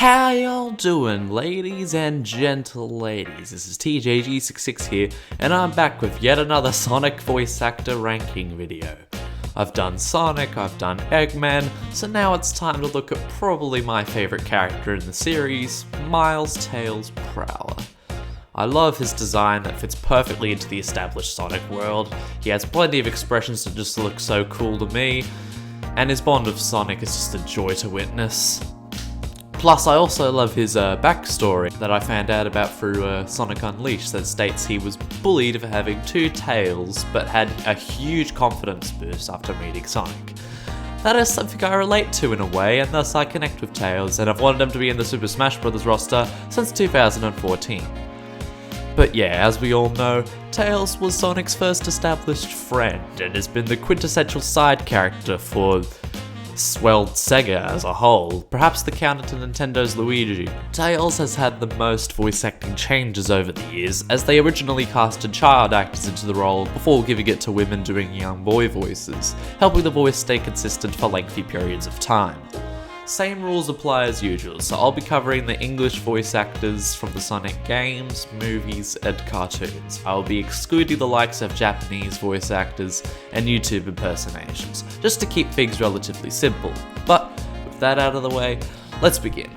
How y'all doing, ladies and gentle ladies? This is TJG66 here, and I'm back with yet another Sonic voice actor ranking video. I've done Sonic, I've done Eggman, so now it's time to look at probably my favourite character in the series, Miles Tails Prower. I love his design that fits perfectly into the established Sonic world. He has plenty of expressions that just look so cool to me, and his bond with Sonic is just a joy to witness. Plus, I also love his backstory that I found out about through Sonic Unleashed that states he was bullied for having two tails, but had a huge confidence boost after meeting Sonic. That is something I relate to in a way, and thus I connect with Tails, and I've wanted him to be in the Super Smash Bros. Roster since 2014. But yeah, as we all know, Tails was Sonic's first established friend, and has been the quintessential side character for, well, Sega as a whole, perhaps the counter to Nintendo's Luigi. Tails has had the most voice acting changes over the years, as they originally casted child actors into the role before giving it to women doing young boy voices, helping the voice stay consistent for lengthy periods of time. Same rules apply as usual, so I'll be covering the English voice actors from the Sonic games, movies, and cartoons. I'll be excluding the likes of Japanese voice actors and YouTube impersonations, just to keep things relatively simple. But with that out of the way, let's begin.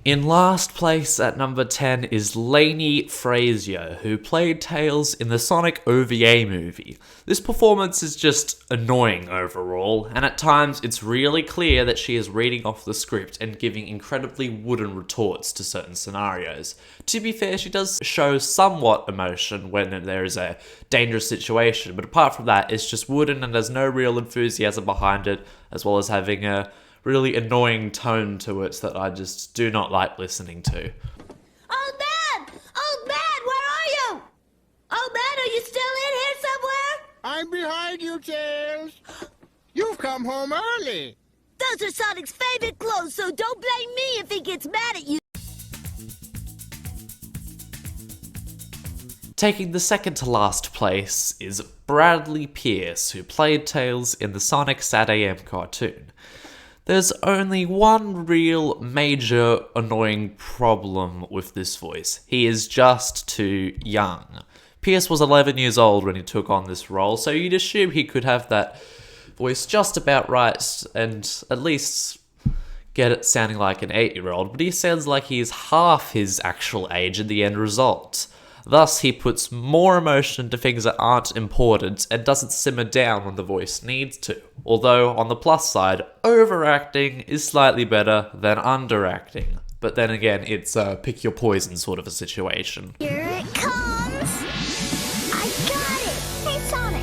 In last place at number 10 is Lainey Frazier, who played Tails in the Sonic OVA movie. This performance is just annoying overall, and at times it's really clear that she is reading off the script and giving incredibly wooden retorts to certain scenarios. To be fair, she does show somewhat emotion when there is a dangerous situation, but apart from that, it's just wooden and there's no real enthusiasm behind it, as well as having a really annoying tone to it that I just do not like listening to. Old man! Old man, where are you? Old man, are you still in here somewhere? I'm behind you, Tails. You've come home early. Those are Sonic's favorite clothes, so don't blame me if he gets mad at you. Taking the second to last place is Bradley Pierce, who played Tails in the Sonic SatAM cartoon. There's only one real major annoying problem with this voice. He is just too young. Pierce was 11 years old when he took on this role, so you'd assume he could have that voice just about right and at least get it sounding like an 8-year-old, but he sounds like he is half his actual age in the end result. Thus, he puts more emotion into things that aren't important and doesn't simmer down when the voice needs to. Although, on the plus side, overacting is slightly better than underacting. But then again, it's a pick your poison sort of a situation. Here it comes! I got it! Hey, Sonic!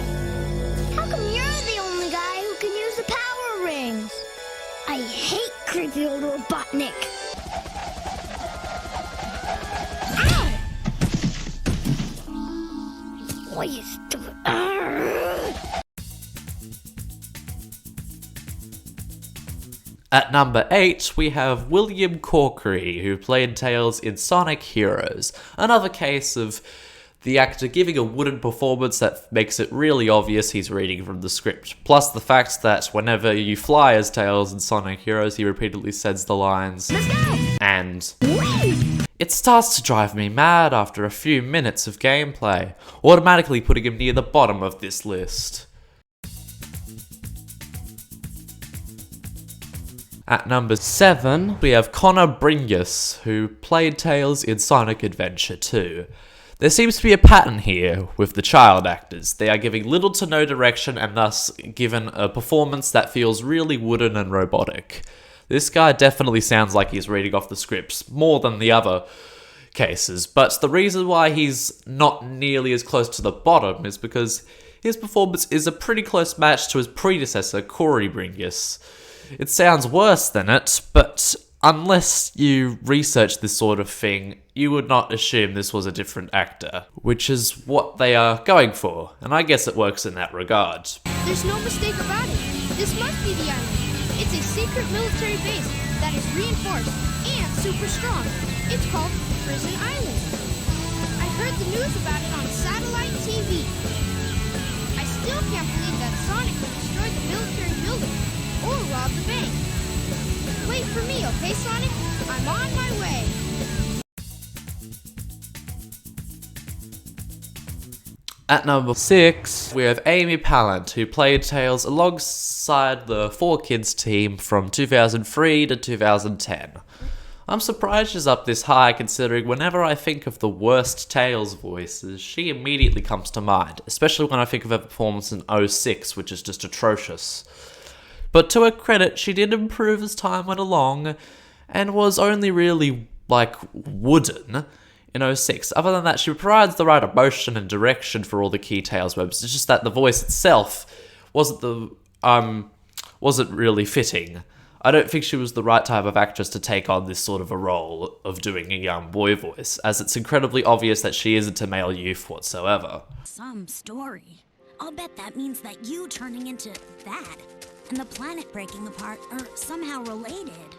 How come you're the only guy who can use the power rings? I hate creepy old Robotnik! What are you stupid? At number 8, we have William Corkery, who played Tails in Sonic Heroes. Another case of the actor giving a wooden performance that makes it really obvious he's reading from the script. Plus the fact that whenever you fly as Tails in Sonic Heroes, he repeatedly says the lines, Let's go! and it starts to drive me mad after a few minutes of gameplay, automatically putting him near the bottom of this list. At number 7, we have Connor Bringus, who played Tails in Sonic Adventure 2. There seems to be a pattern here with the child actors. They are giving little to no direction and thus given a performance that feels really wooden and robotic. This guy definitely sounds like he's reading off the scripts more than the other cases, but the reason why he's not nearly as close to the bottom is because his performance is a pretty close match to his predecessor, Corey Bringus. It sounds worse than it, but unless you research this sort of thing, you would not assume this was a different actor, which is what they are going for, and I guess it works in that regard. There's no mistake about it. This must be the island. It's a secret military base that is reinforced and super strong. It's called Prison Island. I heard the news about it on satellite TV. I still can't believe that Sonic would destroy the military building or rob wait for me, okay, Sonic? I'm on my way. At number 6, we have Amy Pallant, who played Tails alongside the 4Kids team from 2003 to 2010. I'm surprised she's up this high, considering whenever I think of the worst Tails voices, she immediately comes to mind, especially when I think of her performance in 06, which is just atrocious. But to her credit, she did improve as time went along, and was only really, wooden in 06. Other than that, she provides the right emotion and direction for all the key Tails webs. It's just that the voice itself wasn't really fitting. I don't think she was the right type of actress to take on this sort of a role of doing a young boy voice, as it's incredibly obvious that she isn't a male youth whatsoever. Some story. I'll bet that means that you turning into that and the planet breaking apart are somehow related.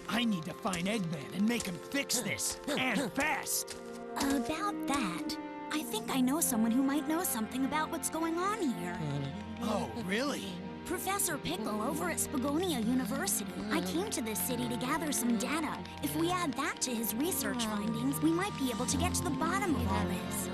I need to find Eggman and make him fix this, and fast! About that, I think I know someone who might know something about what's going on here. Oh, really? Professor Pickle over at Spagonia University. I came to this city to gather some data. If we add that to his research findings, we might be able to get to the bottom of all this.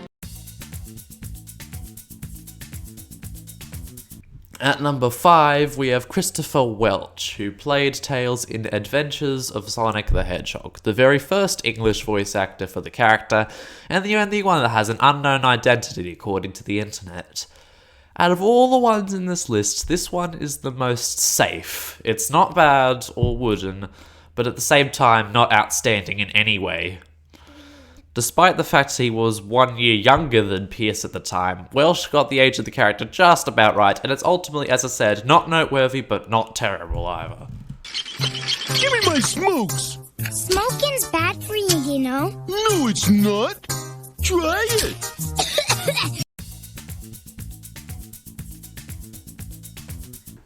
At number 5, we have Christopher Welch, who played Tails in Adventures of Sonic the Hedgehog, the very first English voice actor for the character, and the only one that has an unknown identity according to the internet. Out of all the ones in this list, this one is the most safe. It's not bad or wooden, but at the same time not outstanding in any way. Despite the fact he was 1 year younger than Pierce at the time, Welsh got the age of the character just about right, and it's ultimately, as I said, not noteworthy, but not terrible either. Give me my smokes! Smoking's bad for you, you know. No, it's not. Try it.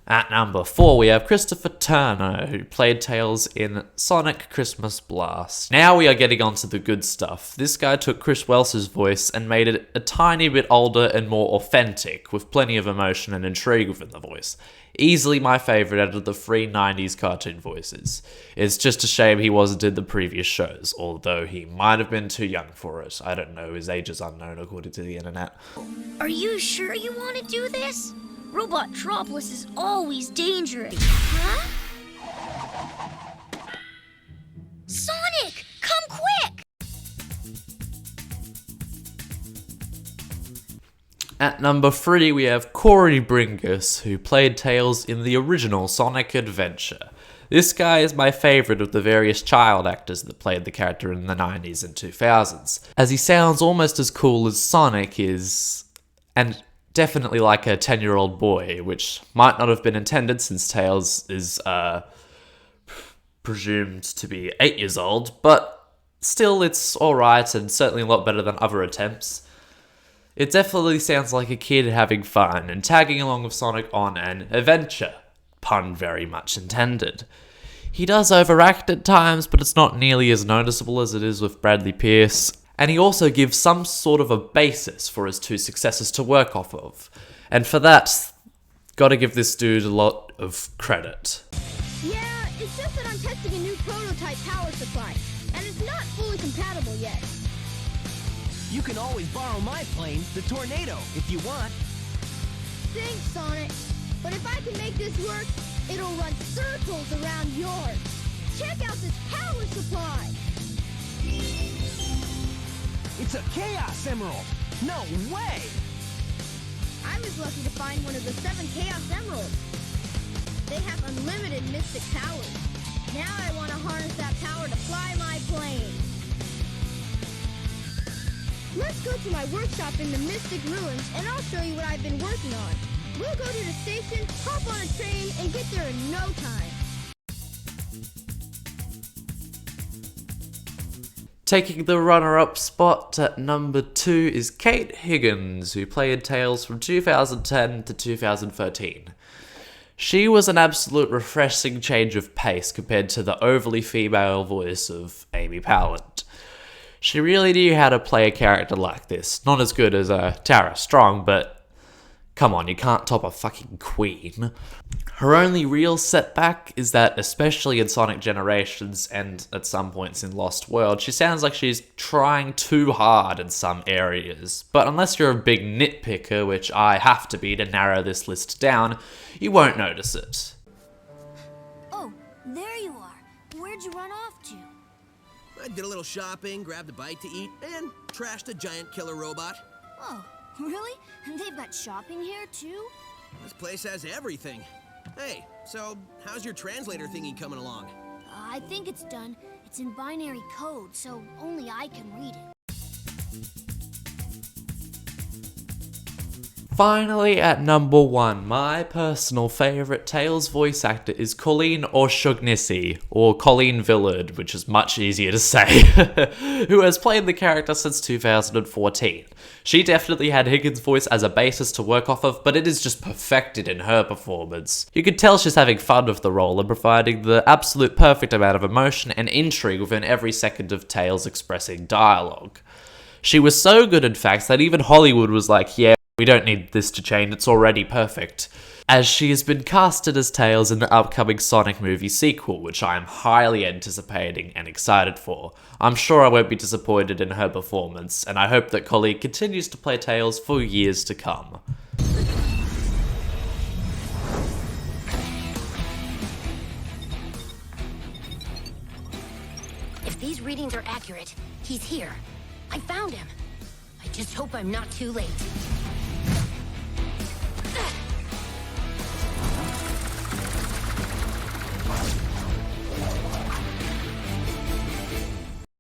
At number 4, we have Christopher Turner, who played Tails in Sonic Christmas Blast. Now we are getting onto the good stuff. This guy took Chris Welsh's voice and made it a tiny bit older and more authentic, with plenty of emotion and intrigue within the voice. Easily my favourite out of the 3 90s cartoon voices. It's just a shame he wasn't in the previous shows, although he might have been too young for it. I don't know, his age is unknown according to the internet. Are you sure you want to do this? Robot Tropolis is always dangerous. Huh? Sonic, come quick! At number 3, we have Corey Bringus, who played Tails in the original Sonic Adventure. This guy is my favourite of the various child actors that played the character in the 90s and 2000s, as he sounds almost as cool as Sonic is, and definitely like a 10-year-old boy, which might not have been intended since Tails is presumed to be 8 years old, but still it's alright and certainly a lot better than other attempts. It definitely sounds like a kid having fun and tagging along with Sonic on an adventure, pun very much intended. He does overact at times, but it's not nearly as noticeable as it is with Bradley Pierce. And he also gives some sort of a basis for his 2 successors to work off of. And for that, gotta give this dude a lot of credit. Yeah, it's just that I'm testing a new prototype power supply, and it's not fully compatible yet. You can always borrow my plane, the Tornado, if you want. Thanks, Sonic. But if I can make this work, it'll run circles around yours. Check out this power supply. It's a Chaos Emerald! No way! I was lucky to find one of the 7 Chaos Emeralds. They have unlimited mystic powers. Now I want to harness that power to fly my plane. Let's go to my workshop in the Mystic Ruins, and I'll show you what I've been working on. We'll go to the station, hop on a train, and get there in no time. Taking the runner-up spot at number 2 is Kate Higgins, who played Tails from 2010 to 2013. She was an absolute refreshing change of pace compared to the overly female voice of Amy Pallant. She really knew how to play a character like this. Not as good as Tara Strong, but Come on, you can't top a fucking queen. Her only real setback is that, especially in Sonic Generations and at some points in Lost World, she sounds like she's trying too hard in some areas. But unless you're a big nitpicker, which I have to be to narrow this list down, you won't notice it. Oh, there you are. Where'd you run off to? I did a little shopping, grabbed a bite to eat, and trashed a giant killer robot. Oh, really? And they've got shopping here, too? This place has everything. Hey, so how's your translator thingy coming along? I think it's done. It's in binary code, so only I can read it. Finally, at number 1, my personal favourite Tails voice actor is Colleen O'Shaughnessy, or Colleen Villard, which is much easier to say, who has played the character since 2014. She definitely had Higgins' voice as a basis to work off of, but it is just perfected in her performance. You can tell she's having fun with the role and providing the absolute perfect amount of emotion and intrigue within every second of Tails expressing dialogue. She was so good, in fact, that even Hollywood was like, yeah, we don't need this to change, it's already perfect. As she has been casted as Tails in the upcoming Sonic movie sequel, which I am highly anticipating and excited for. I'm sure I won't be disappointed in her performance, and I hope that Colleen continues to play Tails for years to come. If these readings are accurate, he's here. I found him. I just hope I'm not too late.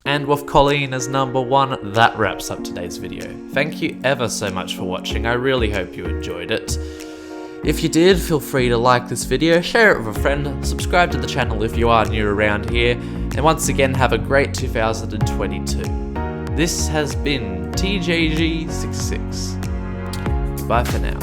And with Colleen as number 1, that wraps up today's video. Thank you ever so much for watching, I really hope you enjoyed it. If you did, feel free to like this video, share it with a friend, subscribe to the channel if you are new around here, and once again have a great 2022. This has been TJG66. Bye for now.